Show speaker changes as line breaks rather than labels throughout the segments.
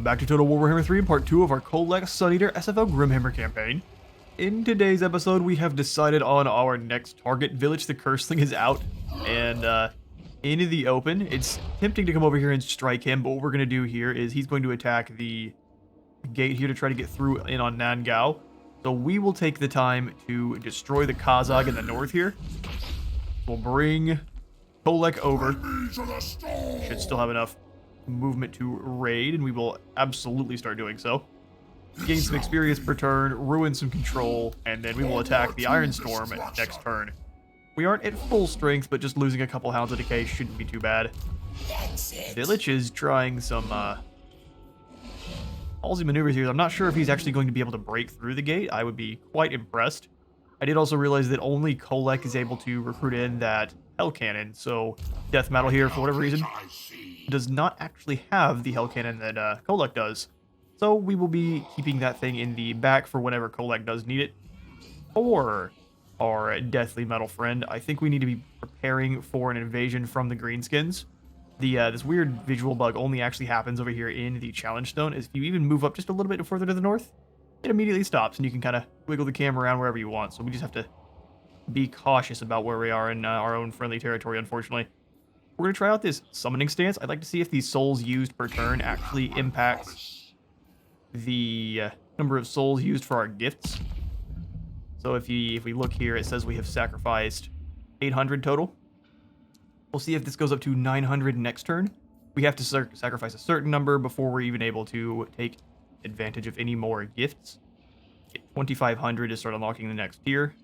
back to Total War Warhammer 3, part 2 of our Kholek Suneater SFO Grimhammer campaign. In today's episode, we have decided on our next target. Village the Curseling is out and into the open. It's tempting to come over here and strike him, but what we're going to do here is he's going to attack the gate here to try to get through in on Nangao. So we will take the time to destroy the Kazakh in the north here. We'll bring Kholek over. Should still have enough movement to raid, and we will absolutely start doing so. Gain some experience per turn, ruin some control, and then we will attack the Iron Storm next turn. We aren't at full strength, but just losing a couple Hounds of Decay shouldn't be too bad. Village is trying some ballsy maneuvers here. I'm not sure if he's actually going to be able to break through the gate. I would be quite impressed. I did also realize that only Kholek is able to recruit in that Hell Cannon, so Death Metal here, for whatever reason, does not actually have the Hell Cannon that Kholek does. So we will be keeping that thing in the back for whenever Kholek does need it. Or our Deathly Metal friend, I think we need to be preparing for an invasion from the Greenskins. This weird visual bug only actually happens over here in the Challenge Stone. If you even move up just a little bit further to the north, it immediately stops, and you can kind of wiggle the camera around wherever you want. So we just have to be cautious about where we are in our own friendly territory, unfortunately. We're going to try out this summoning stance. I'd like to see if the souls used per turn actually impacts the number of souls used for our gifts. So if we look here, it says we have sacrificed 800 total. We'll see if this goes up to 900 next turn. We have to sacrifice a certain number before we're even able to take advantage of any more gifts. Get 2,500 to start unlocking the next tier.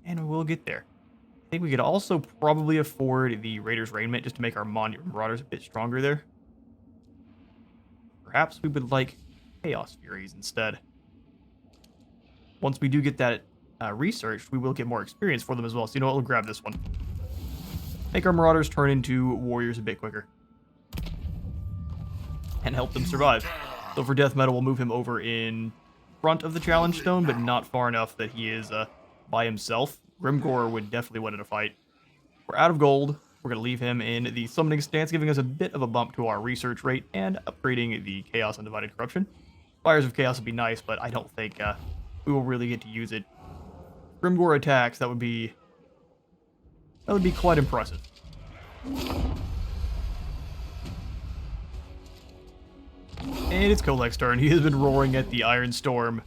And we'll get there. I think we could also probably afford the Raider's Raiment just to make our Marauders a bit stronger there. Perhaps we would like Chaos Furies instead. Once we do get that researched, we will get more experience for them as well. So you know what, we'll grab this one. Make our Marauders turn into warriors a bit quicker. And help them survive. So for Death Metal, we'll move him over in front of the Challenge Stone, but not far enough that he is by himself. Grimgor would definitely win in a fight. We're out of gold. We're going to leave him in the summoning stance, giving us a bit of a bump to our research rate and upgrading the Chaos and Divided Corruption. Fires of Chaos would be nice, but I don't think we will really get to use it. Grimgor attacks, that would be quite impressive. And it's Kholek's turn. He has been roaring at the Iron Storm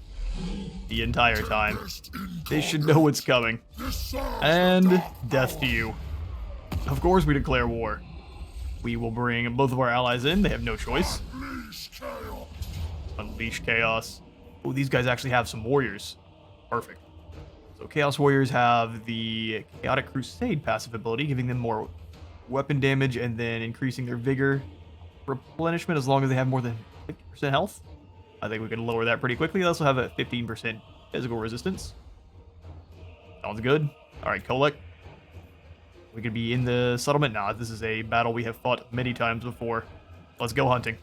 the entire time. They should know what's coming. And death to you. Of course we declare war. We will bring both of our allies in. They have no choice. Unleash Chaos. Oh, these guys actually have some warriors. Perfect. So Chaos Warriors have the Chaotic Crusade passive ability, giving them more weapon damage and then increasing their vigor replenishment as long as they have more than 50% health. I think we can lower that pretty quickly. They also have a 15% physical resistance. Sounds good. Alright, Kholek. We could be in the settlement. Nah, this is a battle we have fought many times before. Let's go hunting.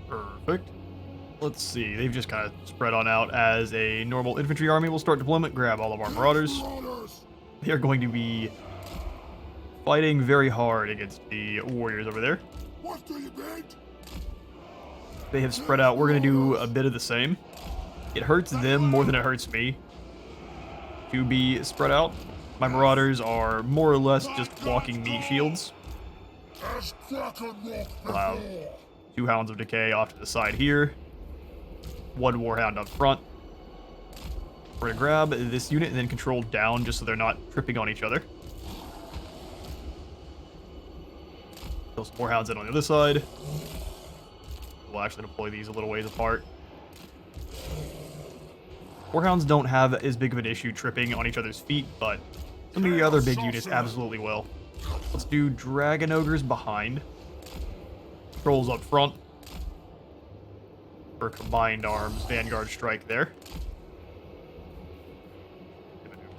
Perfect. Let's see. They've just kind of spread on out as a normal infantry army. We'll start deployment. Grab all of our Marauders. They are going to be fighting very hard against the warriors over there.
What do you mean?
They have spread out. We're going to do a bit of the same. It hurts them more than it hurts me to be spread out. My Marauders are more or less just walking meat shields. We'll have 2 Hounds of Decay off to the side here. 1 Warhound up front. We're going to grab this unit and then control down just so they're not tripping on each other. Kill some more Hounds in on the other side. We'll actually deploy these a little ways apart. Warhounds don't have as big of an issue tripping on each other's feet, but some of the other big units absolutely will. Let's do Dragon Ogres behind. Trolls up front. For combined arms, Vanguard Strike there.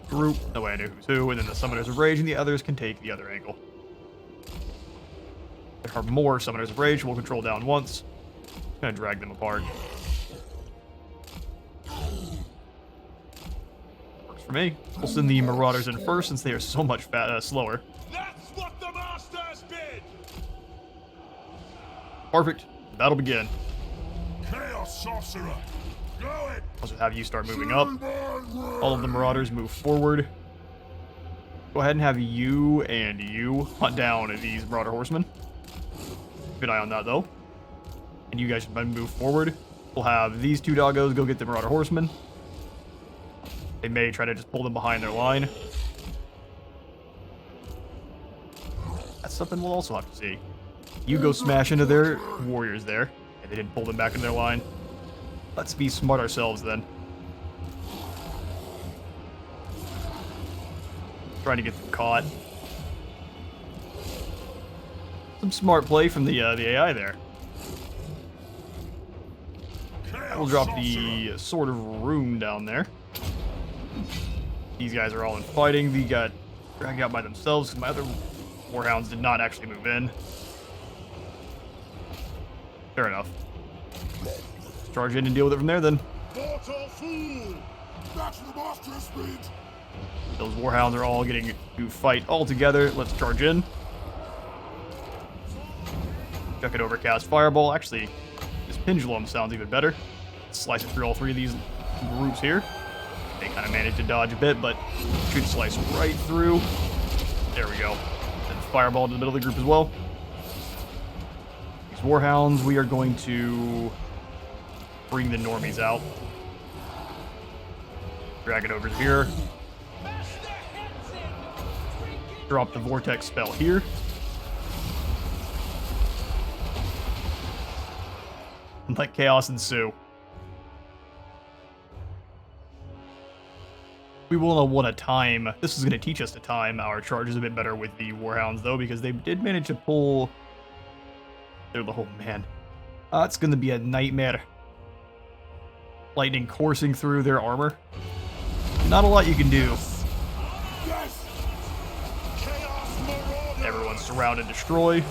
Group, that way I know who's who, and then the Summoners of Rage and the others can take the other angle. There are more Summoners of Rage, we'll control down once. Gonna drag them apart. for me. We'll send the Marauders in first since they are so much slower.
That's what the masters bid.
Perfect. That'll begin.
Chaos sorcerer. Go it.
I'll just have you start moving up. All of the Marauders move forward. Go ahead and have you and you hunt down these Marauder Horsemen. Keep an eye on that, though. And you guys should move forward. We'll have these two doggos go get the Marauder Horsemen. They may try to just pull them behind their line. That's something we'll also have to see. You go smash into their warriors there. And they didn't pull them back in their line. Let's be smart ourselves, then. Trying to get them caught. Some smart play from the AI there. We'll drop the Sword of Rune down there. These guys are all in fighting. They got dragged out by themselves because my other Warhounds did not actually move in. Fair enough. Let's charge in and deal with it from there, then. Those Warhounds are all getting to fight all together. Let's charge in. Chuck it over, cast Fireball. Actually, this Pendulum sounds even better. Slice it through all three of these groups here. They kind of managed to dodge a bit, but should slice right through. There we go. And Fireball to the middle of the group as well. These Warhounds, we are going to bring the normies out. Drag it over here. Drop the Vortex spell here. And let chaos ensue. We will want to time. This is going to teach us to time our charges a bit better with the Warhounds, though, because they did manage to pull. Oh man, it's going to be a nightmare. Lightning coursing through their armor. Not a lot you can do. Everyone's surrounded, destroyed.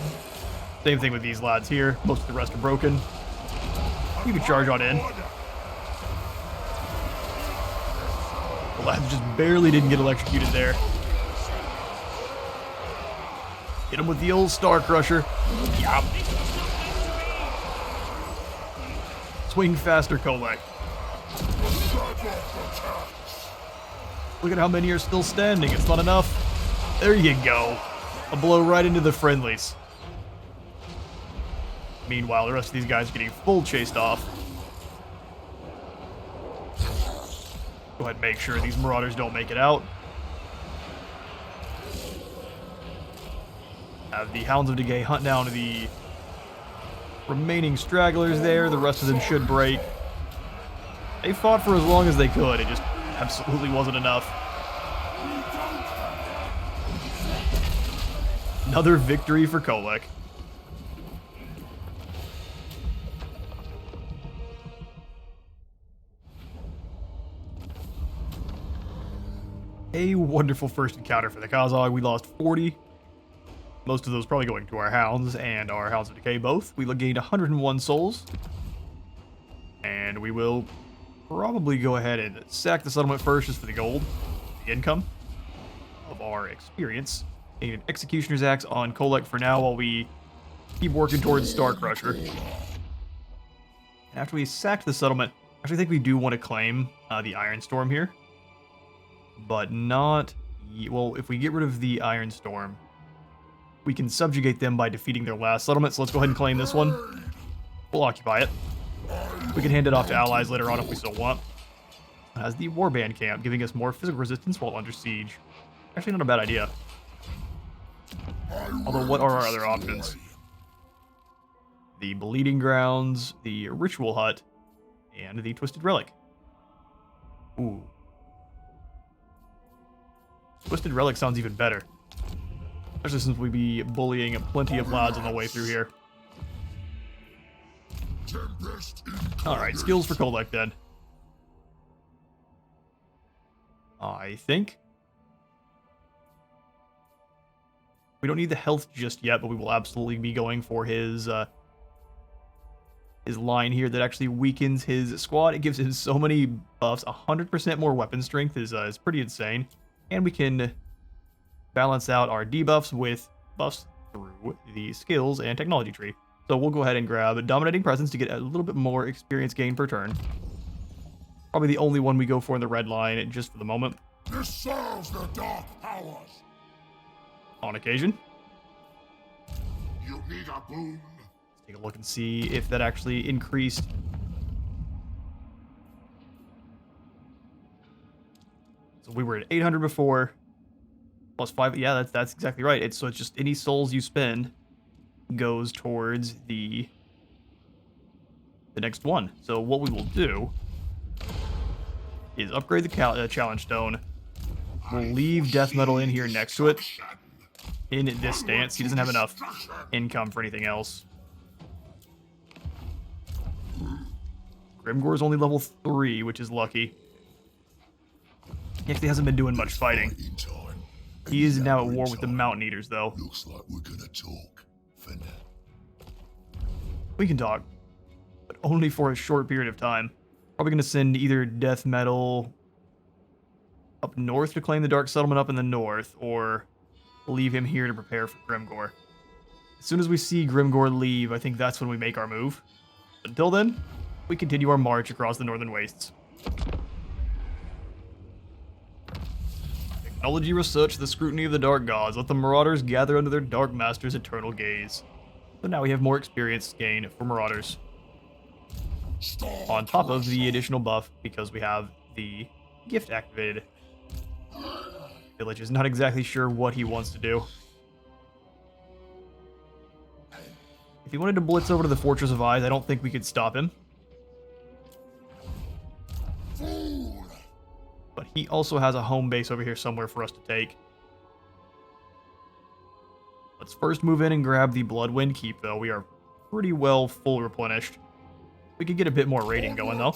Same thing with these lads here. Most of the rest are broken. You can charge on in. The lads just barely didn't get electrocuted there. Hit him with the old Star Crusher. Yep. Swing faster, Kholek. Look at how many are still standing. It's not enough. There you go. A blow right into the friendlies. Meanwhile, the rest of these guys are getting full chased off. Go ahead and make sure these Marauders don't make it out. Have the Hounds of Decay hunt down the remaining stragglers there. The rest of them should break. They fought for as long as they could. It just absolutely wasn't enough. Another victory for Kholek. A wonderful first encounter for the Kazakh. We lost 40. Most of those probably going to our Hounds and our Hounds of Decay both. We gained 101 souls. And we will probably go ahead and sack the settlement first just for the gold. The income of our experience. Gain an Executioner's Axe on Kholek for now while we keep working towards Star Crusher. And after we sacked the settlement, I actually think we do want to claim the Iron Storm here. But not... Well, if we get rid of the Iron Storm, we can subjugate them by defeating their last settlement. So let's go ahead and claim this one. We'll occupy it. We can hand it off to allies later on if we still want. It has the Warband camp, giving us more physical resistance while under siege. Actually, not a bad idea. Although, what are our other options? The Bleeding Grounds, the Ritual Hut, and the Twisted Relic. Ooh. Twisted Relic sounds even better. Especially since we'd be bullying plenty of lads on the way through here. Alright, skills for Kholek then. I think. We don't need the health just yet, but we will absolutely be going for his his line here that actually weakens his squad. It gives him so many buffs. 100% more weapon strength is pretty insane. And we can balance out our debuffs with buffs through the skills and technology tree. So we'll go ahead and grab Dominating Presence to get a little bit more experience gain per turn. Probably the only one we go for in the red line just for the moment.
This serves the dark powers.
On occasion.
You need a boon.
Let's take a look and see if that actually increased. So we were at 800 before. Plus 5. Yeah, that's exactly right. It's just any souls you spend goes towards the next one. So what we will do is upgrade the challenge stone. We'll leave death metal in here next to it. In this stance, he doesn't have enough income for anything else. Grimgore is only level 3, which is lucky. He actually hasn't been doing much fighting. He is now at war with the Mountain Eaters, though.
Looks like we're gonna talk for now.
We can talk, but only for a short period of time. Probably going to send either death metal up north to claim the Dark Settlement up in the north, or leave him here to prepare for Grimgore. As soon as we see Grimgore leave, I think that's when we make our move. Until then, we continue our march across the Northern Wastes. Technology research the scrutiny of the Dark Gods. Let the Marauders gather under their Dark Master's eternal gaze. So now we have more experience gain for Marauders. On top of the additional buff, because we have the gift activated. Village is not exactly sure what he wants to do. If he wanted to blitz over to the Fortress of Eyes, I don't think we could stop him. But he also has a home base over here somewhere for us to take. Let's first move in and grab the Bloodwind Keep, though. We are pretty well full replenished. We could get a bit more raiding going, though.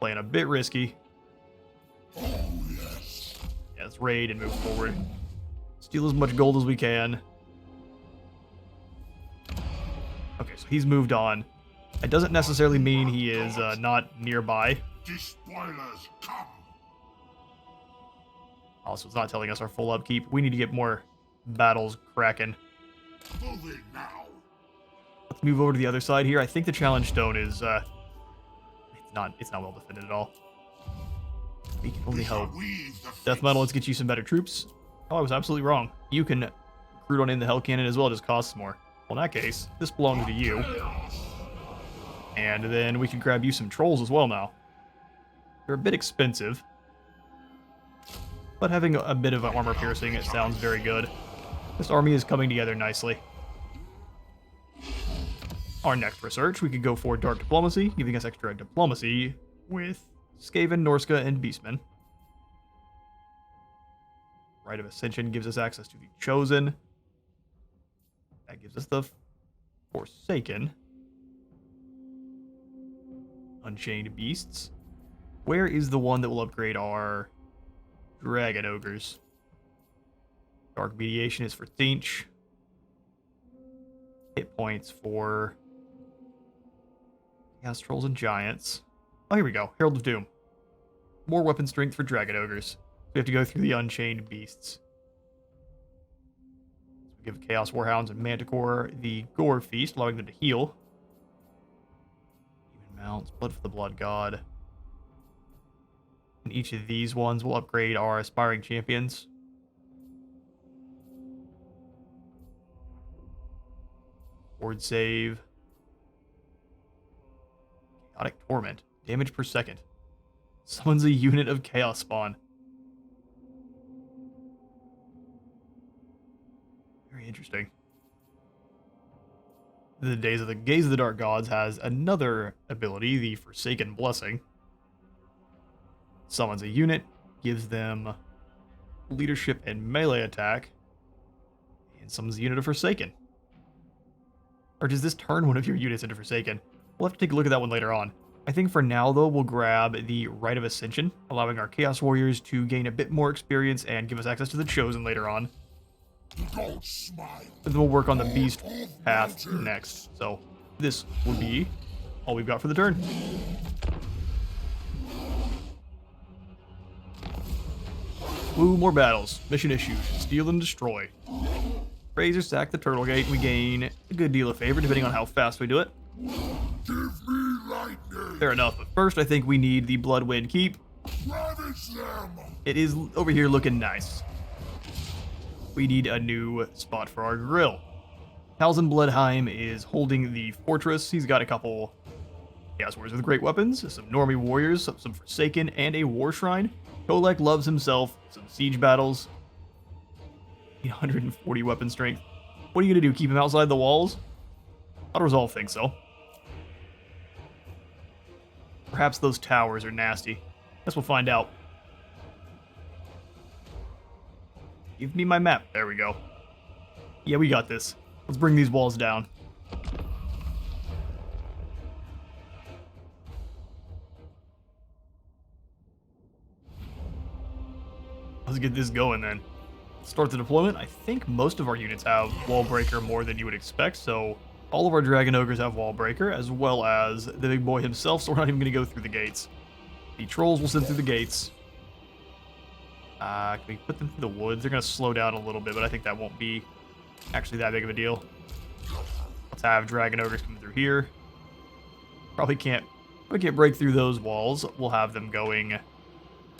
Playing a bit risky. Yeah, let's raid and move forward. Steal as much gold as we can. Okay, so he's moved on. It doesn't necessarily mean he is not nearby. Also, it's not telling us our full upkeep. We need to get more battles cracking. Let's move over to the other side here. I think the challenge stone is it's not well defended at all. We can only hope. Death metal, let's get you some better troops. Oh, I was absolutely wrong. You can recruit on in the Hell Cannon as well, it just costs more. Well, in that case, this belongs to you. And then we can grab you some trolls as well now. They're a bit expensive. But having a bit of armor piercing, it sounds very good. This army is coming together nicely. Our next research, we could go for Dark Diplomacy, giving us extra diplomacy with Skaven, Norska, and Beastmen. Rite of Ascension gives us access to the Chosen. That gives us the Forsaken. Unchained Beasts. Where is the one that will upgrade our Dragon Ogres? Dark Mediation is for Thinch. Hit points for Chaos Trolls and Giants. Oh, here we go. Herald of Doom. More weapon strength for Dragon Ogres. We have to go through the Unchained Beasts. So we give Chaos Warhounds and Manticore the Gore Feast, allowing them to heal. Demon Mounts, Blood for the Blood God. And each of these ones will upgrade our Aspiring Champions. Ward save. Chaotic Torment. Damage per second. Summons a unit of Chaos Spawn. Very interesting. The Gaze of the Dark Gods has another ability, the Forsaken Blessing. Summons a unit, gives them leadership and melee attack, and summons a unit of Forsaken. Or does this turn one of your units into Forsaken? We'll have to take a look at that one later on. I think for now, though, we'll grab the Rite of Ascension, allowing our Chaos Warriors to gain a bit more experience and give us access to the Chosen later on.
Don't smile.
And then we'll work on the beast path next. So this will be all we've got for the turn. Ooh, more battles. Mission issued. Steal and destroy. Razor sack the turtle gate. We gain a good deal of favor depending on how fast we do it.
Give me lightning.
Fair enough. But first, I think we need the Bloodwind keep.
Ravage them.
It is over here looking nice. We need a new spot for our grill. Talzin Bloodheim is holding the fortress. He's got a couple Chaos Warriors with great weapons, some Normie Warriors, some Forsaken, and a War Shrine. Kholek loves himself some siege battles. 140 weapon strength. What are you going to do, keep him outside the walls? Auto-resolve thinks so. Perhaps those towers are nasty. Guess we'll find out. Give me my map. There we go. Yeah, we got this. Let's bring these walls down. Let's get this going then. Start the deployment. I think most of our units have Wall Breaker more than you would expect, so all of our Dragon Ogres have Wall Breaker, as well as the big boy himself, so we're not even going to go through the gates. The Trolls will send through the gates. Can we put them through the woods? They're going to slow down a little bit, but I think that won't be actually that big of a deal. Let's have Dragon Ogres come through here. Probably can't break through those walls. We'll have them going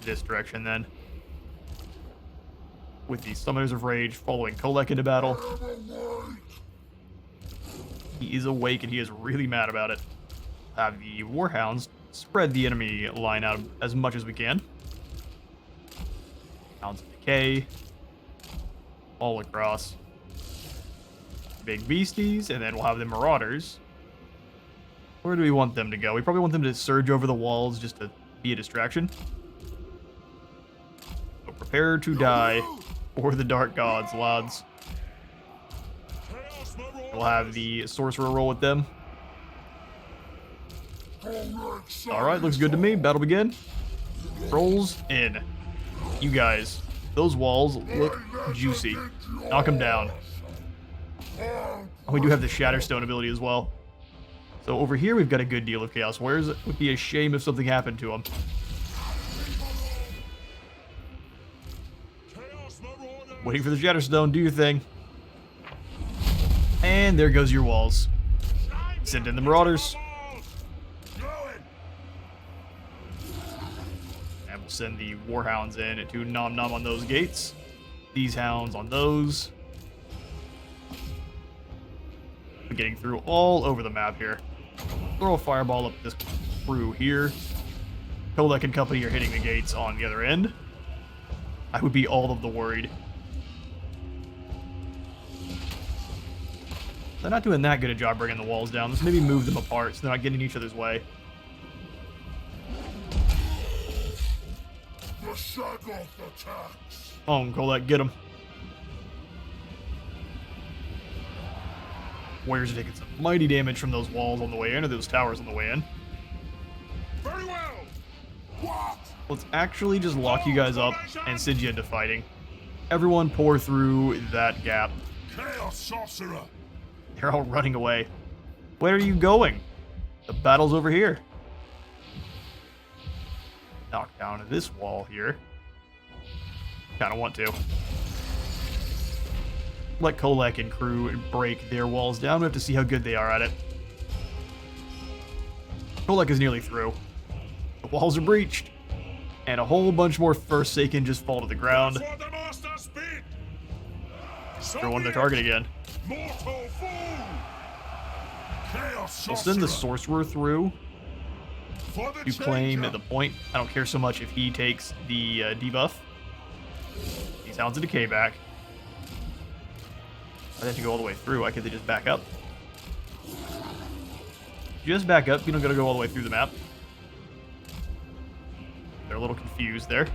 this direction then. With the Summoners of Rage following Kholek into battle. He is awake and he is really mad about it. Have the Warhounds spread the enemy line out as much as we can. Hounds of Decay. All across. Big beasties, and then we'll have the Marauders. Where do we want them to go? We probably want them to surge over the walls just to be a distraction. So prepare to die for the Dark Gods, lads. We'll have the Sorcerer roll with them. Alright, looks good to me. Battle begin. Trolls in. You guys, those walls look juicy. Knock them down. Oh, we do have the Shatterstone ability as well. So over here we've got a good deal of Chaos Warriors. It would be a shame if something happened to them. Waiting for the Shatterstone, do your thing. And there goes your walls. Send in the Marauders. And we'll send the Warhounds in to nom nom on those gates. These hounds on those. We're getting through all over the map here. Throw a fireball up this through here. Kholek and company are hitting the gates on the other end. I would be all of the worried. They're not doing that good a job bringing the walls down. Let's maybe move them apart so they're not getting in each other's way.
The Shaggoth attacks.
Oh, Kholek, get him. Warriors are taking some mighty damage from those walls on the way in, or those towers on the way in.
Very well. What?
Let's actually just lock you guys up and send you into fighting. Everyone pour through that gap.
Chaos Sorcerer.
They're all running away. Where are you going? The battle's over here. Knock down this wall here. Kinda want to. Let Kholek and crew break their walls down. We have to see how good they are at it. Kholek is nearly through. The walls are breached. And a whole bunch more Forsaken just fall to the ground. Throw on their target again. We'll send the Sorcerer through to claim the point. I don't care so much if he takes the debuff. These Hounds of Decay back. I have to go all the way through. Why can't they just back up? Just back up. You don't gotta go all the way through the map. They're a little confused there.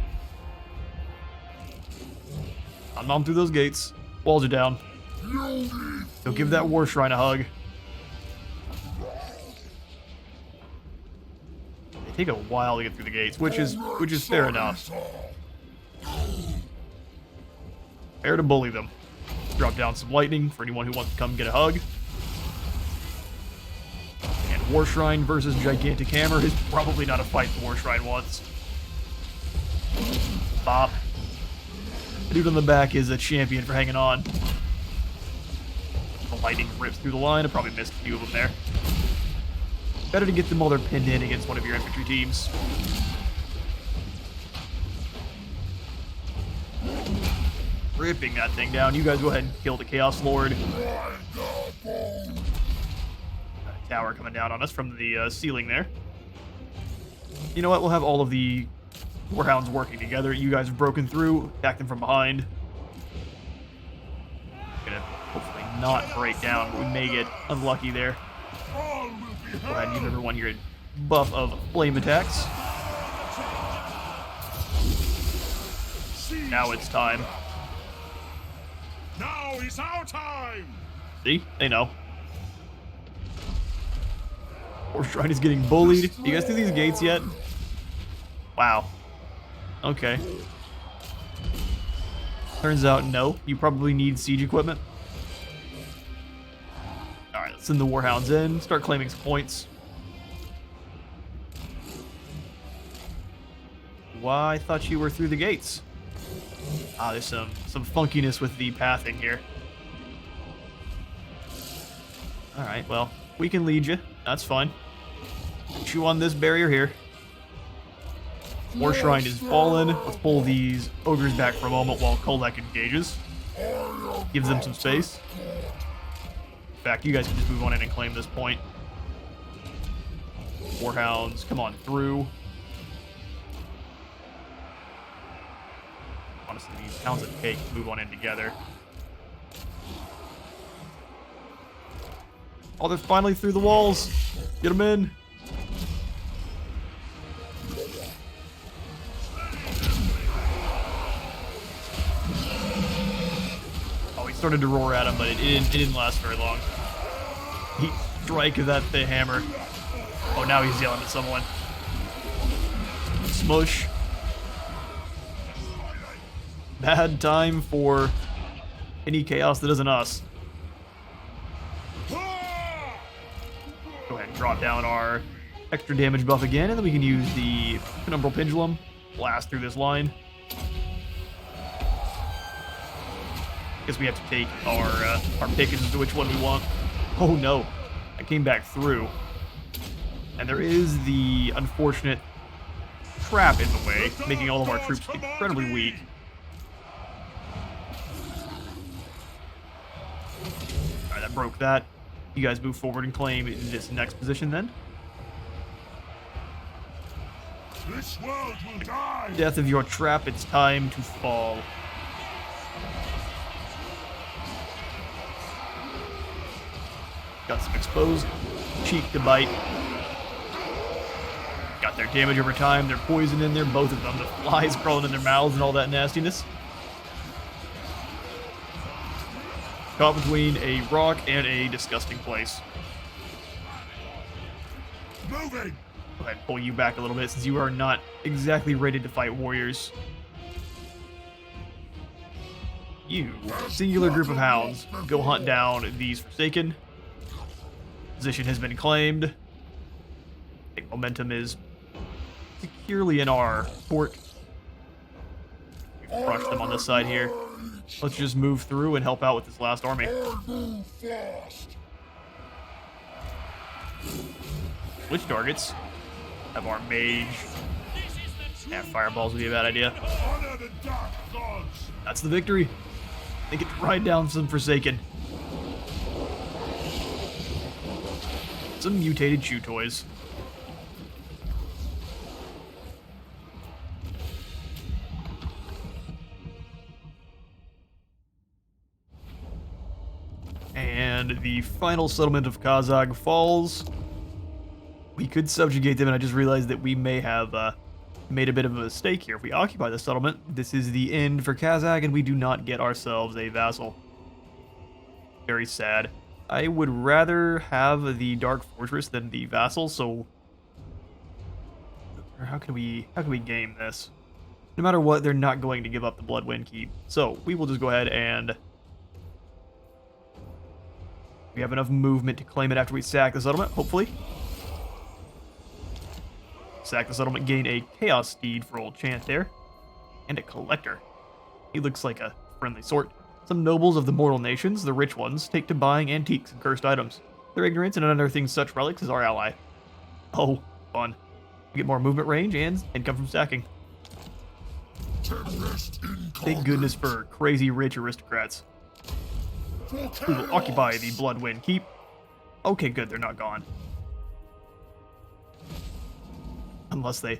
I'll nom through those gates. Walls are down. So give that War Shrine a hug. They take a while to get through the gates, which is fair enough. Fair to bully them. drop down some lightning for anyone who wants to come get a hug. And War Shrine versus Gigantic Hammer is probably not a fight the War Shrine wants. Bop. The dude on the back is a champion for hanging on. The lightning rips through the line. I probably missed a few of them there. Better to get them while they're pinned in against one of your infantry teams. Ripping that thing down. You guys go ahead and kill the Chaos Lord. Got a tower coming down on us from the ceiling there. You know what? We'll have all of the Warhounds working together. You guys have broken through. Attack them from behind. Gonna hopefully not break down, but we may get unlucky there. Go ahead and give everyone your buff of flame attacks. Now it's time.
Now is our time!
See? They know. War Shrine is getting bullied. You guys see these gates yet? Wow. Okay. Turns out, no. You probably need siege equipment. Alright, let's send the Warhounds in. Start claiming some points. Why? I thought you were through the gates. Ah, there's some funkiness with the pathing here. Alright, well, we can lead you. That's fine. Put you on this barrier here. War Shrine is fallen. Let's pull these ogres back for a moment while Kholek engages. Gives them some space. In fact, you guys can just move on in and claim this point. Warhounds, come on through. Honestly, these Hounds of Cake move on in together. Oh, they're finally through the walls. Get them in. Oh, he started to roar at him, but it didn't last very long. He strike that the hammer. Oh, now he's yelling at someone. Smush. Bad time for any chaos that isn't us. Go ahead and drop down our extra damage buff again, and then we can use the Penumbral Pendulum. Blast through this line. Guess we have to take our pick as to which one we want. Oh no, I came back through. And there is the unfortunate trap in the way, making all of our troops incredibly weak. Alright, that broke that. You guys move forward and claim this next position then.
This world will die!
Death of your trap, it's time to fall. Got some exposed cheek to bite. Got their damage over time, their poison in there, both of them. The flies crawling in their mouths and all that nastiness. Caught between a rock and a disgusting place.
Moving!
Go ahead and pull you back a little bit since you are not exactly ready to fight warriors. You, singular group of hounds, go hunt down these Forsaken. Position has been claimed. I think momentum is securely in our court. We've crushed them on this side here. Let's just move through and help out with this last army. Switch targets. Have our mage. Yeah, fireballs would be a bad idea. That's the victory. They get to ride down some Forsaken. Some mutated chew toys. And the final settlement of Kazag falls. We could subjugate them, and I just realized that we may have made a bit of a mistake here. If we occupy the settlement, this is the end for Kazag, and we do not get ourselves a vassal. Very sad. I would rather have the Dark Fortress than the vassal, so how can we game this? No matter what, they're not going to give up the Bloodwind keep. So we will just go ahead and We have enough movement to claim it after we sack the settlement, hopefully. Sack the settlement, gain a Chaos Steed for old Chant there. And a Collector. He looks like a friendly sort. Some nobles of the mortal nations, the rich ones, take to buying antiques and cursed items. Their ignorance and unearthing such relics is our ally. Oh, fun. We get more movement range and income from stacking.
Tempest
Thank goodness for crazy rich aristocrats. We will occupy the Bloodwind Keep. Okay, good, they're not gone. Unless they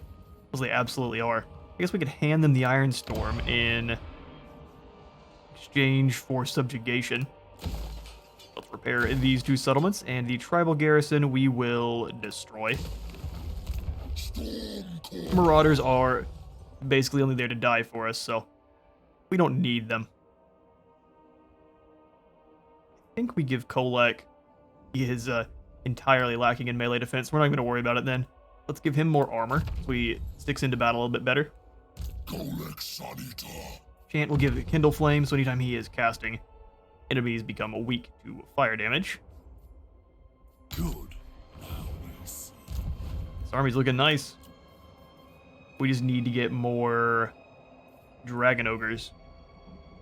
absolutely are. I guess we could hand them the Iron Storm in exchange for subjugation. Let's repair these two settlements, and the tribal garrison we will destroy. Marauders are basically only there to die for us, so we don't need them. I think we give Kholek. He is entirely lacking in melee defense. We're not going to worry about it then. Let's give him more armor so he sticks into battle a little bit better.
Kholek Suneater.
Chant will give Kindle Flame, so anytime he is casting, enemies become weak to fire damage.
Good. Now we see.
This army's looking nice. We just need to get more Dragon Ogres.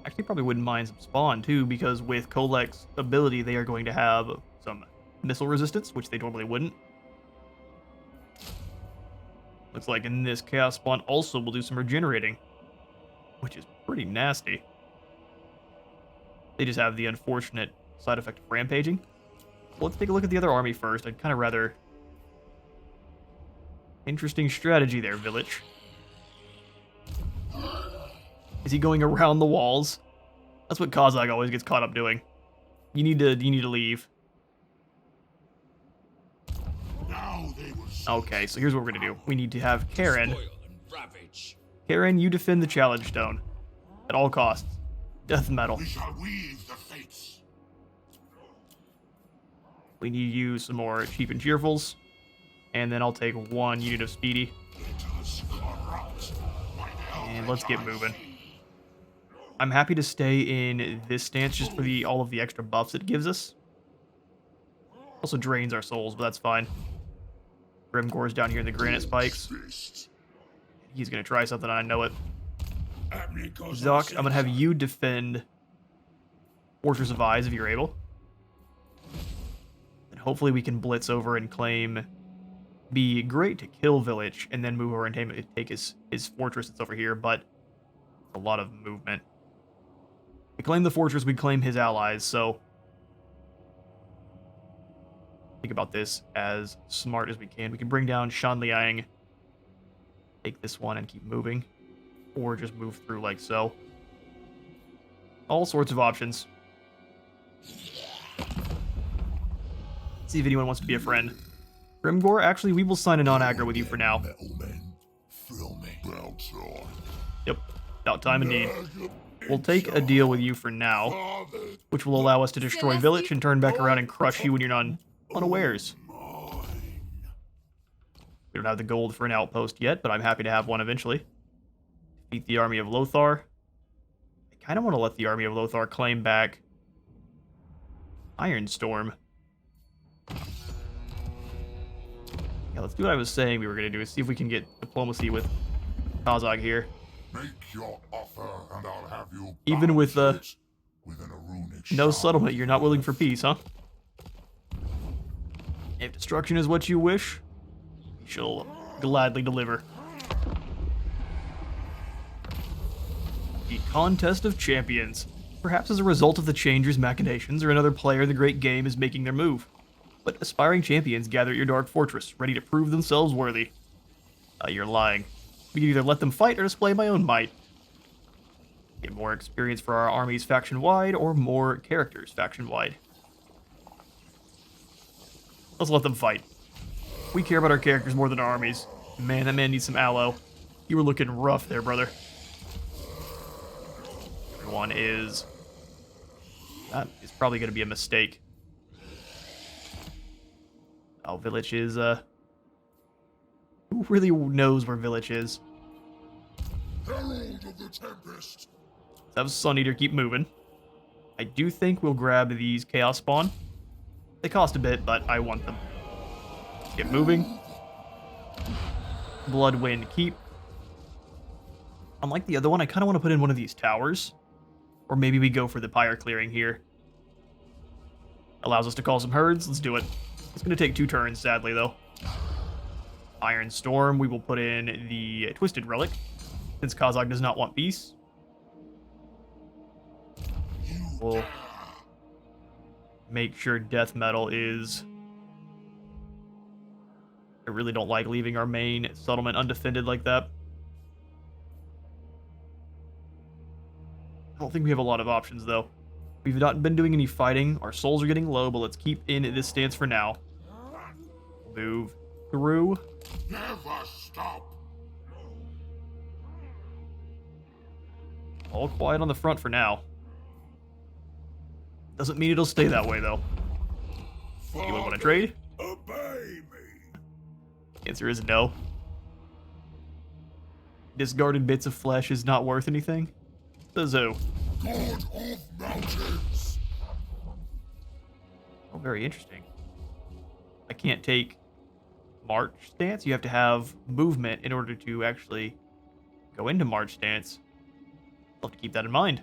Actually, probably wouldn't mind some spawn, too, because with Kholek's ability, they are going to have some missile resistance, which they normally wouldn't. Looks like in this Chaos Spawn also will do some regenerating, which is pretty nasty. They just have the unfortunate side effect of rampaging. Well, let's take a look at the other army first. I'd kind of rather... Interesting strategy there, Village. Is he going around the walls? That's what Kazakh always gets caught up doing. You need to leave.
Now they will see.
Okay, so here's what we're gonna do. We need to have Karen.
Spoil and ravage.
Karen, you defend the challenge stone. At all costs. Death metal.
We shall weave the fates.
We need to use some more cheap and cheerfuls. And then I'll take one unit of speedy.
Let us corrupt.
And let's get moving. I'm happy to stay in this stance just for all of the extra buffs it gives us. Also drains our souls, but that's fine. Grimgore's down here in the granite spikes. He's gonna try something, I know it. Zoc, I'm gonna have you defend Fortress of Eyes if you're able. And hopefully we can blitz over and claim... Be great to kill Village, and then move over and take his fortress that's over here, but a lot of movement. We claim the fortress, we claim his allies, so... Think about this as smart as we can. We can bring down Shanliang, take this one and keep moving, or just move through like so. All sorts of options. See if anyone wants to be a friend. Grimgore, actually, we will sign a non-aggro with you for now.
Metalmen, fill me. About time.
Yep, about time indeed. We'll take a deal with you for now, which will allow us to destroy Village and turn back around and crush you when you're not unawares. We don't have the gold for an outpost yet, but I'm happy to have one eventually. Defeat the army of Lothar. I kind of want to let the army of Lothar claim back Ironstorm. Yeah, let's do what I was saying we were going to do, is see if we can get diplomacy with Kazakh here.
Make your offer, and I'll have you.
Even with
bounce it within a runic
no
shard.
settlement, you're not willing for peace, huh? If destruction is what you wish, we shall gladly deliver. The Contest of Champions. Perhaps as a result of the Changer's machinations, or another player in the great game is making their move. But aspiring champions gather at your dark fortress, ready to prove themselves worthy. You're lying. We can either let them fight or display my own might. Get more experience for our armies faction-wide, or more characters faction-wide. Let's let them fight. We care about our characters more than our armies. Man, that man needs some aloe. You were looking rough there, brother. One is... That is probably going to be a mistake. Oh, Village is, Who really knows where Village is?
Herald of the Tempest.
Let's have Suneater keep moving. I do think we'll grab these Chaos Spawn. They cost a bit, but I want them. Get moving. Bloodwind keep. Unlike the other one, I kind of want to put in one of these towers. Or maybe we go for the pyre clearing here. Allows us to call some herds. Let's do it. It's going to take 2 turns, sadly, though. Iron Storm. We will put in the Twisted Relic, since Kazakh does not want peace. We'll make sure Death Metal is... I really don't like leaving our main settlement undefended like that. I don't think we have a lot of options, though. We've not been doing any fighting. Our souls are getting low, but let's keep in this stance for now. Move through.
Never stop.
All quiet on the front for now. Doesn't mean it'll stay that way, though. Anyone want to trade?
Obey me.
Answer is no. Discarded bits of flesh is not worth anything. The zoo.
God of mountains.
Oh, very interesting. I can't take March stance. You have to have movement in order to actually go into March stance. I'll have to keep that in mind.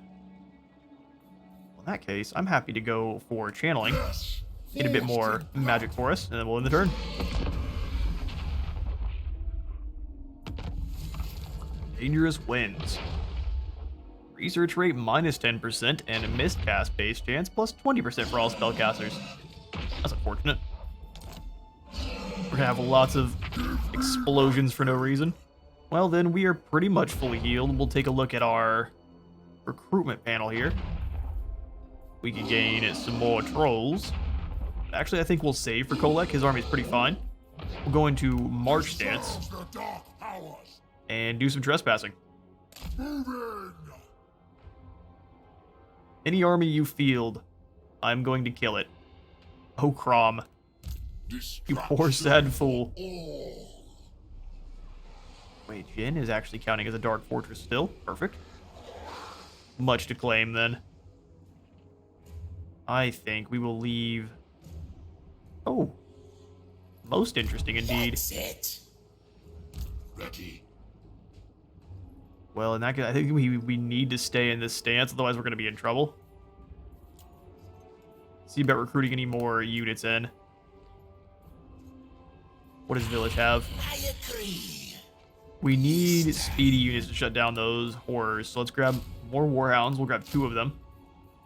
Well, in that case, I'm happy to go for channeling.
Yes.
Get a bit more magic for us, and then we'll end the turn. Dangerous winds. Research rate minus 10% and a missed cast base chance plus 20% for all spellcasters. That's unfortunate. We're gonna have lots of explosions for no reason. Well, then we are pretty much fully healed. We'll take a look at our recruitment panel here. We can gain some more trolls. Actually, I think we'll save for Kholek. His army's pretty fine. We'll go into March stance
The dark powers.
and do some trespassing.
Moving.
Any army you field, I'm going to kill it. Oh, Crom. You poor sad fool.
All.
Wait, Jin is actually counting as a Dark Fortress still. Perfect. Much to claim, then. I think we will leave... Oh. Most interesting indeed.
That's it. Ready.
Well, in that case, I think we need to stay in this stance, otherwise we're going to be in trouble. See about recruiting any more units in. What does Village have?
I agree.
We need speedy units to shut down those horrors, so let's grab more Warhounds. We'll grab 2 of them.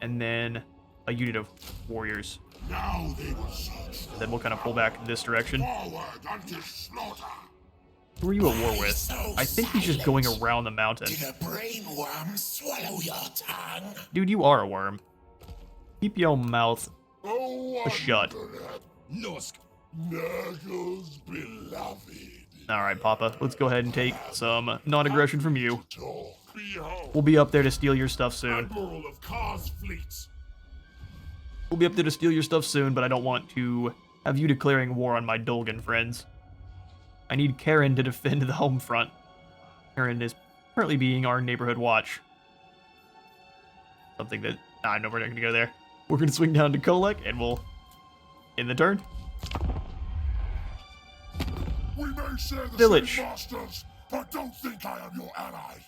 And then a unit of Warriors.
Now they will search.
And then we'll kind of pull back in this direction.
Forward unto slaughter.
Who are you at war with? I think he's just going around the mountain.
Did a brainworm swallow your tongue?
Dude, you are a worm. Keep your mouth shut.
Nosk. Nurgle's beloved.
Alright, Papa. Let's go ahead and take some non-aggression from you.
Behold,
We'll be up there to steal your stuff soon.
Admiral of Kar's fleets.
We'll be up there to steal your stuff soon, but I don't want to have you declaring war on my Dolgan friends. I need Karen to defend the home front. Karen is currently being our neighborhood watch. Something that... Nah, no, we're not going to go there. We're going to swing down to Kholek, and we'll end the turn.
We may share the
Village.
same masters, but don't think I am your ally.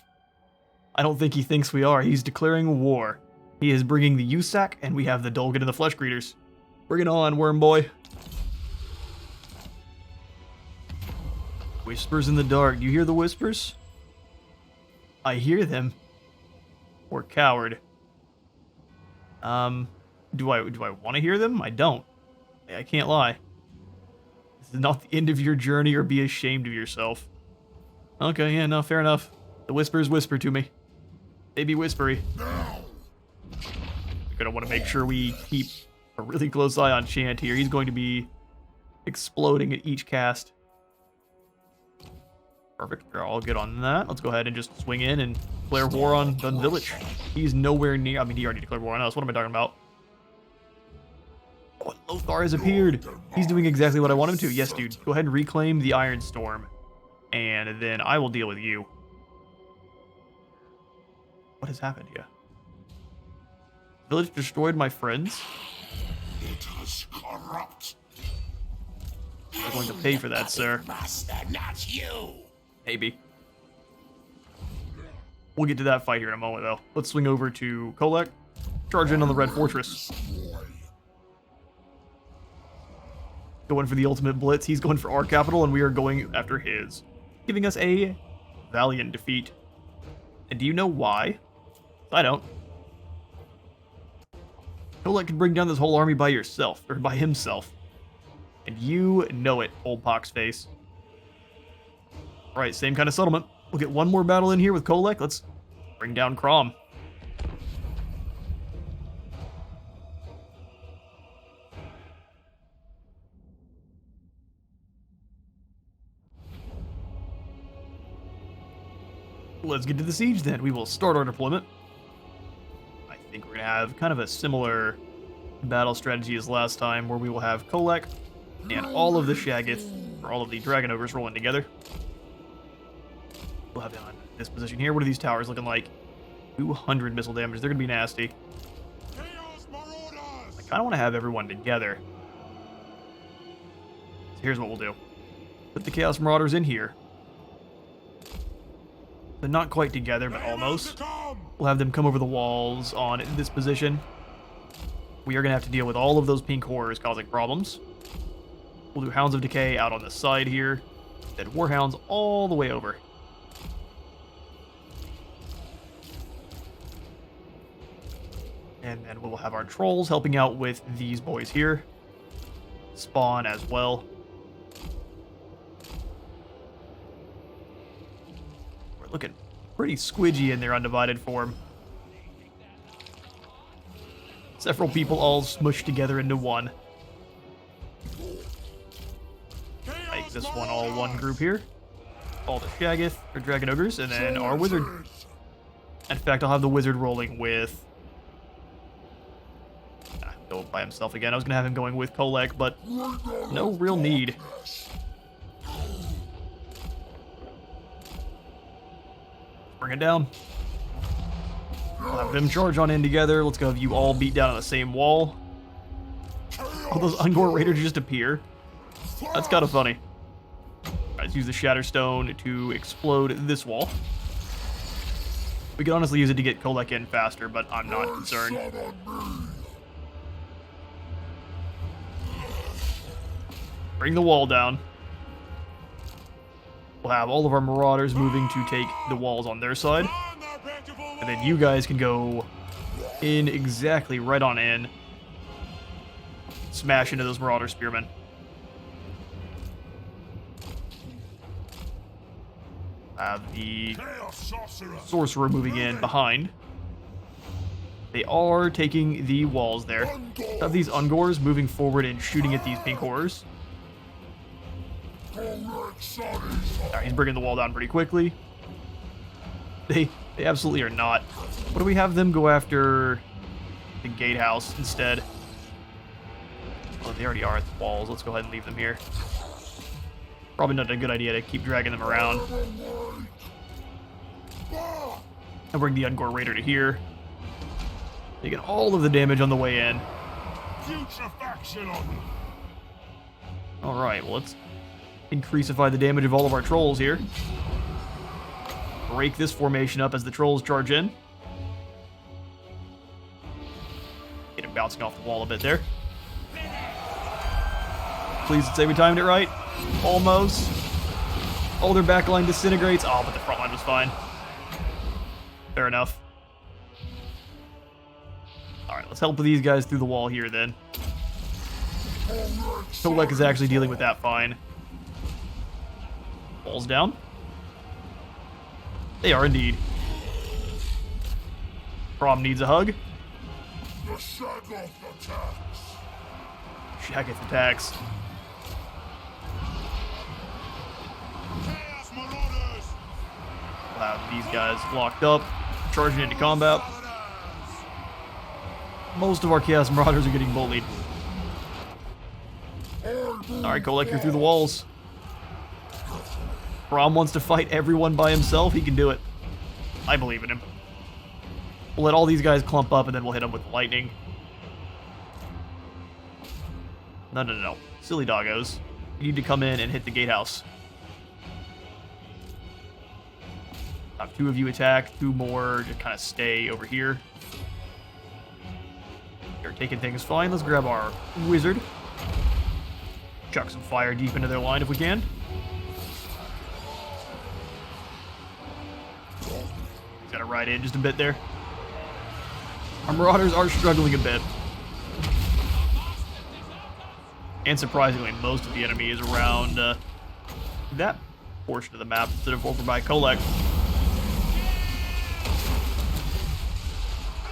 I don't think he thinks we are. He's declaring war. He is bringing the USAC, and we have the Dolgan and the Flesh Greeters. Bring it on, Worm Boy. Whispers in the dark. Do you hear the whispers? I hear them. Or coward. Do I want to hear them? I don't. I can't lie. This is not the end of your journey, or be ashamed of yourself. Okay, yeah, no, fair enough. The whispers whisper to me. They be whispery.
Now,
We're gonna want to make sure we keep a really close eye on Chant here. He's going to be exploding at each cast. Perfect. We're all good on that. Let's go ahead and just swing in and declare war on the village. He's nowhere near... I mean, he already declared war on us. What am I talking about? Oh, Lothar has appeared. He's doing exactly what I want him to. Yes, dude. Go ahead and reclaim the Iron Storm. And then I will deal with you. What has happened here? Village destroyed my friends?
It is corrupt.
You're going to pay for that, sir.
Master, not you.
Maybe. We'll get to that fight here in a moment, though. Let's swing over to Kholek. Charge in on the Red Fortress. Going for the ultimate blitz. He's going for our capital, and we are going after his. Giving us a valiant defeat. And do you know why? I don't. Kholek can bring down this whole army by yourself, or by himself. And you know it, old Poxface. Alright, same kind of settlement. We'll get one more battle in here with Kholek. Let's bring down Crom. Let's get to the siege then. We will start our deployment. I think we're going to have kind of a similar battle strategy as last time, where we will have Kholek and all of the Shaggoth, or all of the Dragon Ogres rolling together. We'll have them on this position here. What are these towers looking like? 200 missile damage. They're going to be nasty. I kind of want to have everyone together. So here's what we'll do. Put the Chaos Marauders in here. They're not quite together, but almost. We'll have them come over the walls on this position. We are going to have to deal with all of those pink horrors causing problems. We'll do Hounds of Decay out on the side here. Then Warhounds all the way over. And then we'll have our Trolls helping out with these boys here. Spawn as well. We're looking pretty squidgy in their undivided form. Several people all smushed together into one. Make this one all one group here. All the Shaggoth, or Dragon Ogres, and then our Wizard. In fact, I'll have the Wizard rolling with... go by himself again. I was going to have him going with Kholek, but no real need. Bring it down. We'll have them charge on in together. Let's go have you all beat down on the same wall. All those Ungor Raiders just appear. That's kind of funny. Let's use the Shatterstone to explode this wall. We could honestly use it to get Kholek in faster, but I'm not concerned. Bring the wall down. We'll have all of our Marauders moving to take the walls on their side. And then you guys can go in exactly right on in. Smash into those Marauder Spearmen. Have the Sorcerer moving in behind. They are taking the walls there. Have these Ungors moving forward and shooting at these pink horrors. Alright, he's bringing the wall down pretty quickly. They absolutely are not. What do we have them go after? The gatehouse instead. Oh, they already are at the walls. Let's go ahead and leave them here. Probably not a good idea to keep dragging them around. And bring the Ungor Raider to here. Taking all of the damage on the way in. Alright, well, let's increasify the damage of all of our Trolls here. Break this formation up as the Trolls charge in. Get him bouncing off the wall a bit there. Please say we timed it right. Almost. Oh, their backline disintegrates. Oh, but the front line was fine. Fair enough. Alright, let's help these guys through the wall here then. Kholek is actually dealing with that fine. Walls down. They are indeed. Prom needs a hug. Shaggoth attacks. We'll have these guys locked up, charging into combat. Most of our Chaos Marauders are getting bullied. Alright, Kholek, you're through the walls. Prom wants to fight everyone by himself. He can do it. I believe in him. We'll let all these guys clump up, and then we'll hit them with lightning. No, no, no, no. Silly doggos. You need to come in and hit the gatehouse. Have 2 of you attack, 2 more to kind of stay over here. They're taking things fine. Let's grab our wizard. Chuck some fire deep into their line if we can. Got to ride in just a bit there. Our marauders are struggling a bit. And surprisingly, most of the enemy is around that portion of the map instead of over by Kholek.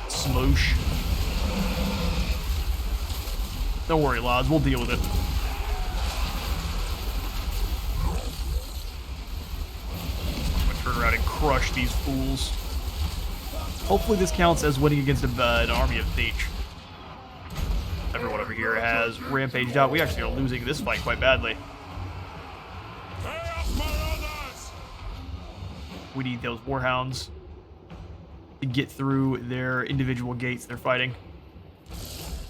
Smoosh. Don't worry, lads. We'll deal with it. I'm gonna turn around and crush these fools. Hopefully this counts as winning against an army of Thiech. Everyone over here has rampaged out. We actually are losing this fight quite badly. We need those warhounds to get through their individual gates they're fighting.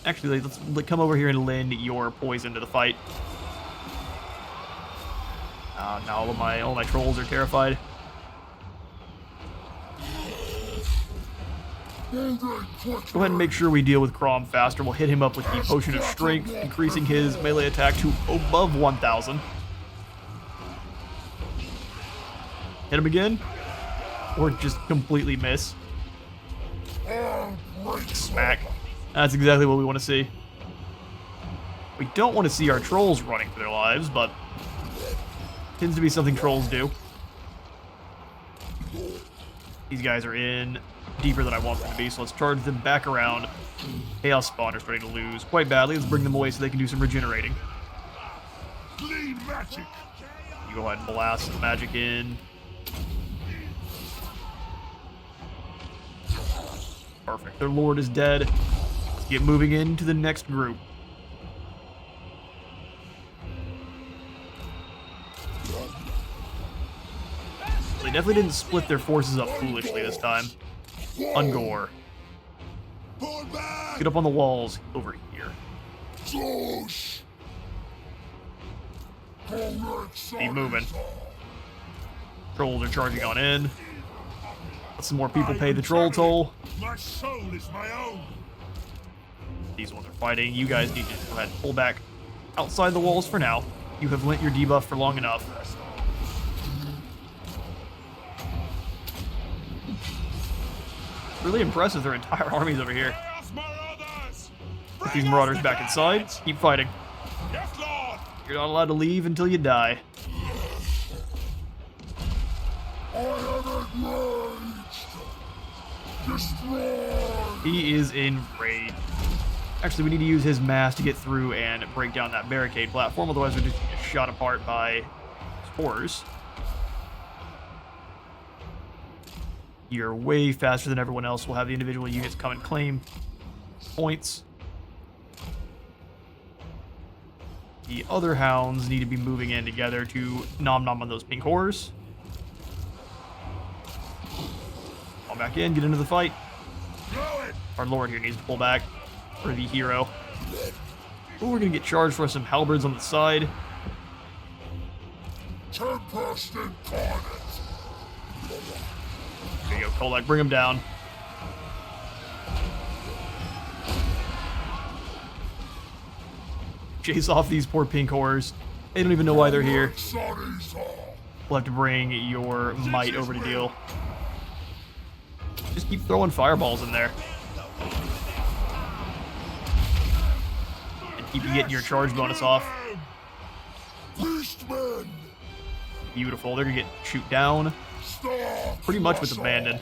Actually, let's come over here and lend your poison to the fight. Now all my trolls are terrified. Go ahead and make sure we deal with Crom faster. We'll hit him up with the Potion of Strength, increasing his melee attack to above 1,000. Hit him again, or just completely miss. Smack. That's exactly what we want to see. We don't want to see our trolls running for their lives, but tends to be something trolls do. These guys are in deeper than I want them to be, so let's charge them back around. Chaos Spawn are starting to lose quite badly. Let's bring them away so they can do some regenerating. You go ahead and blast the magic in. Perfect. Their lord is dead. Let's get moving into the next group. They definitely didn't split their forces up foolishly this time. Ungor. Get up on the walls over here. Keep moving. Trolls are charging on in. Let some more people pay the troll toll.
My soul is my own.
These ones are fighting. You guys need to go ahead and pull back outside the walls for now. You have lent your debuff for long enough. Really impressive, their entire army's over here. Put these marauders back inside. Keep fighting. You're not allowed to leave until you die. He is enraged. Actually, we need to use his mass to get through and break down that barricade platform, otherwise we're just get shot apart by spores. You're way faster than everyone else. We'll have the individual units come and claim points. The other hounds need to be moving in together to nom-nom on those pink horrors. Fall back in, get into the fight. Our lord here needs to pull back for the hero. Ooh, we're going to get charged for some halberds on the side.
Tempest incarnate.
There you go, Kholek, bring him down. Chase off these poor pink horrors. They don't even know why they're here. We'll have to bring your might over to deal. Just keep throwing fireballs in there. And keep getting your charge bonus off. Beautiful. They're going to get shoot down. Pretty much with abandon.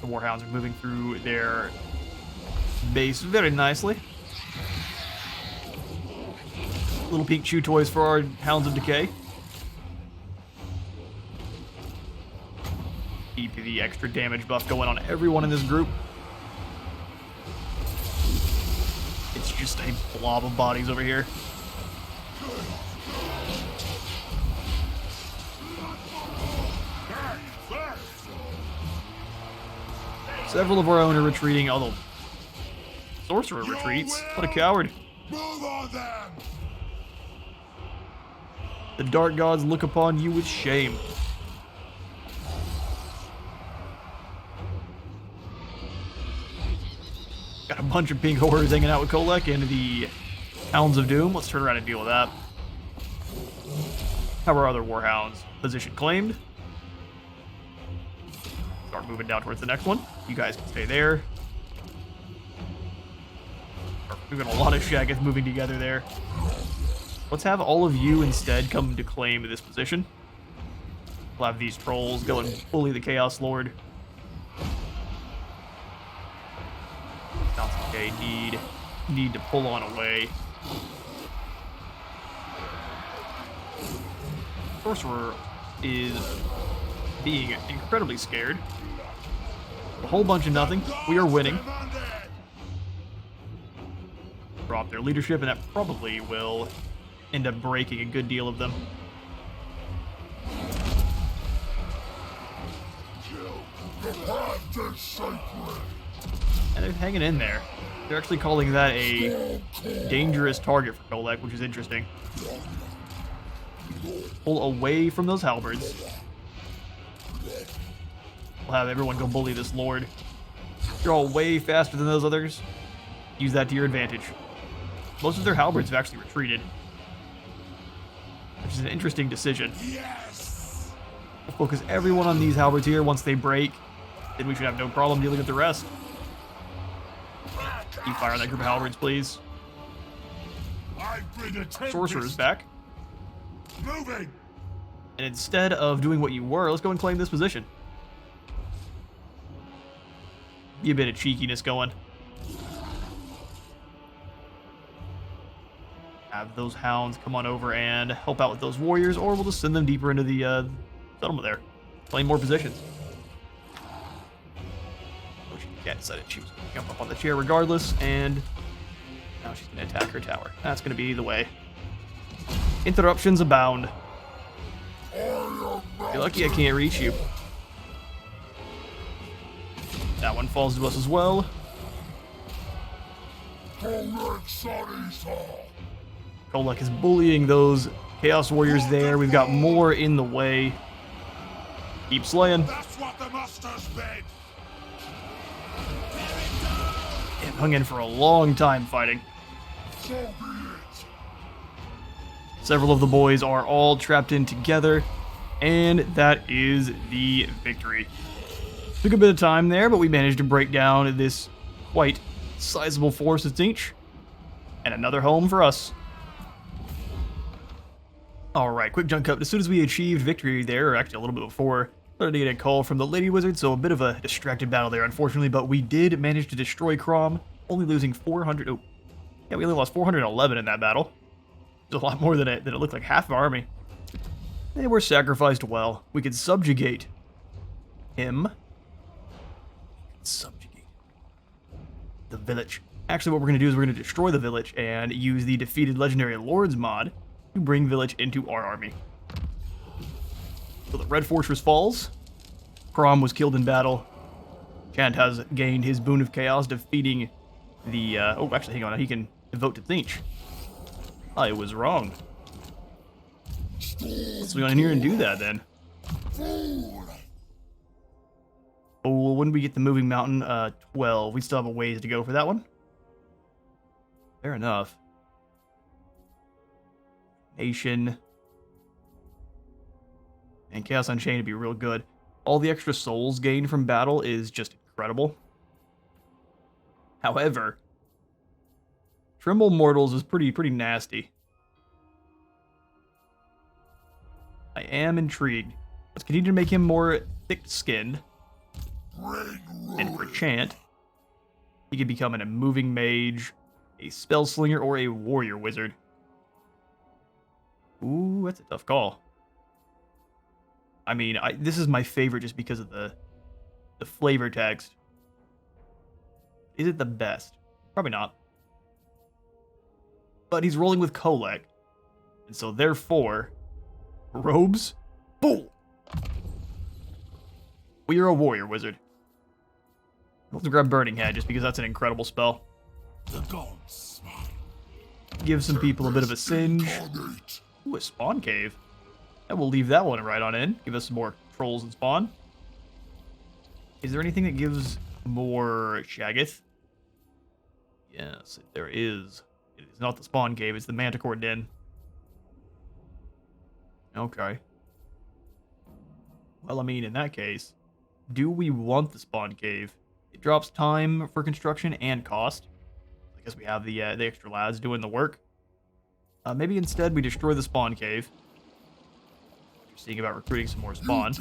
The warhounds are moving through their base very nicely. Little pink chew toys for our Hounds of Decay. Keep the extra damage buff going on everyone in this group. It's just a blob of bodies over here. Several of our own are retreating, although Sorcerer retreats. What a coward.
Move on them!
The dark gods look upon you with shame. Got a bunch of pink horrors hanging out with Kholek and the Hounds of Doom. Let's turn around and deal with that. How are other warhounds? Position claimed. Start moving down towards the next one. You guys can stay there. We've got a lot of Shaggoth moving together there. Let's have all of you instead come to claim this position. We'll have these trolls go and bully the Chaos Lord. Sounds okay. Need to pull on away. Sorcerer is being incredibly scared. A whole bunch of nothing. We are winning. Drop their leadership, and that probably will end up breaking a good deal of them. And they're hanging in there. They're actually calling that a dangerous target for Kholek, which is interesting. Pull away from those halberds. We'll have everyone go bully this lord. You're all way faster than those others. Use that to your advantage. Most of their halberds have actually retreated, which is an interesting decision.
Yes!
We'll focus everyone on these halberds here. Once they break, then we should have no problem dealing with the rest. You fire on that group of halberds, please.
I bring a tempest.
Sorcerer's back.
Moving!
And instead of doing what you were, let's go and claim this position. Be a bit of cheekiness going. Have those hounds come on over and help out with those warriors, or we'll just send them deeper into the settlement there. Claim more positions. Oh, she decided she was going to jump up on the chair regardless, and now she's going to attack her tower. That's going to be the way. Interruptions abound. You're lucky I can't reach you. That one falls to us as well. Kholek is bullying those Chaos Warriors there. We've got more in the way. Keep slaying.
That's what the master's bid!
And hung in for a long time fighting.
So be it!
Several of the boys are all trapped in together, and that is the victory. Took a bit of time there, but we managed to break down this quite sizable force of Tzeentch. And another home for us. Alright, quick jump cut. As soon as we achieved victory there, or actually a little bit before, started to get a call from the Lady Wizard, so a bit of a distracted battle there, unfortunately, but we did manage to destroy Crom, only losing 400... Oh, yeah, we only lost 411 in that battle. It's a lot more than it looked like half of our army. They were sacrificed well. We could subjugate him. Subjugate the village. Actually, what we're going to do is we're going to destroy the village and use the defeated legendary lords mod to bring village into our army. So the Red Fortress falls. Crom was killed in battle. Chant has gained his boon of chaos, defeating the... oh, actually, hang on. He can devote to Tzeentch. I was wrong. Let's go in here and do that, then. Oh, well, when we get the moving mountain? 12. We still have a ways to go for that one. Fair enough. Nation. And Chaos Unchained would be real good. All the extra souls gained from battle is just incredible. However, Tremble Mortals is pretty nasty. I am intrigued. Let's continue to make him more thick-skinned. And for Chant, he could become a moving mage, a spell slinger, or a warrior wizard. Ooh, that's a tough call. I mean, this is my favorite just because of the flavor text. Is it the best? Probably not. But he's rolling with Kholek. And so therefore, robes? Boom! We are a warrior wizard. Let's grab Burning Head just because that's an incredible spell.
The gods smile.
Give some people a bit of a singe.
Incarnate.
Ooh, a spawn cave. And we'll leave that one right on in. Give us some more trolls and spawn. Is there anything that gives more Shaggoth? Yes, there is. It is not the spawn cave, it's the Manticore Den. Okay. Well, I mean, in that case, do we want the spawn cave? It drops time for construction and cost. I guess we have the extra lads doing the work. Maybe instead we destroy the spawn cave. Just seeing about recruiting some more spawn.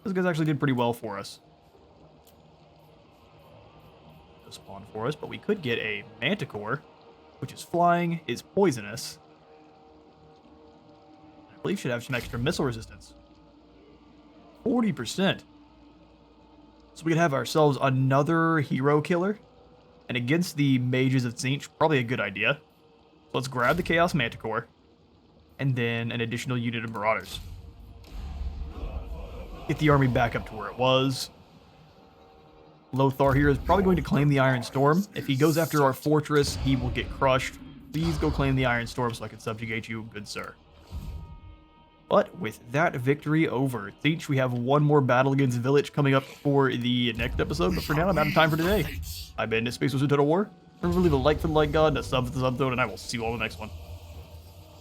Those guys actually did pretty well for us. No spawn for us, but we could get a Manticore, which is flying, is poisonous. I believe should have some extra missile resistance. 40%. So we could have ourselves another hero killer. And against the mages of Tzeentch, probably a good idea. So let's grab the Chaos Manticore. And then an additional unit of Marauders. Get the army back up to where it was. Lothar here is probably going to claim the Iron Storm. If he goes after our fortress, he will get crushed. Please go claim the Iron Storm so I can subjugate you, good sir. But with that victory over Tzeentch, we have one more battle against Village coming up for the next episode. But for now, I'm out of time for today. I've been Space Wizard Total War. Remember to leave a like for the like god and a sub for the sub zone, and I will see you all in the next one.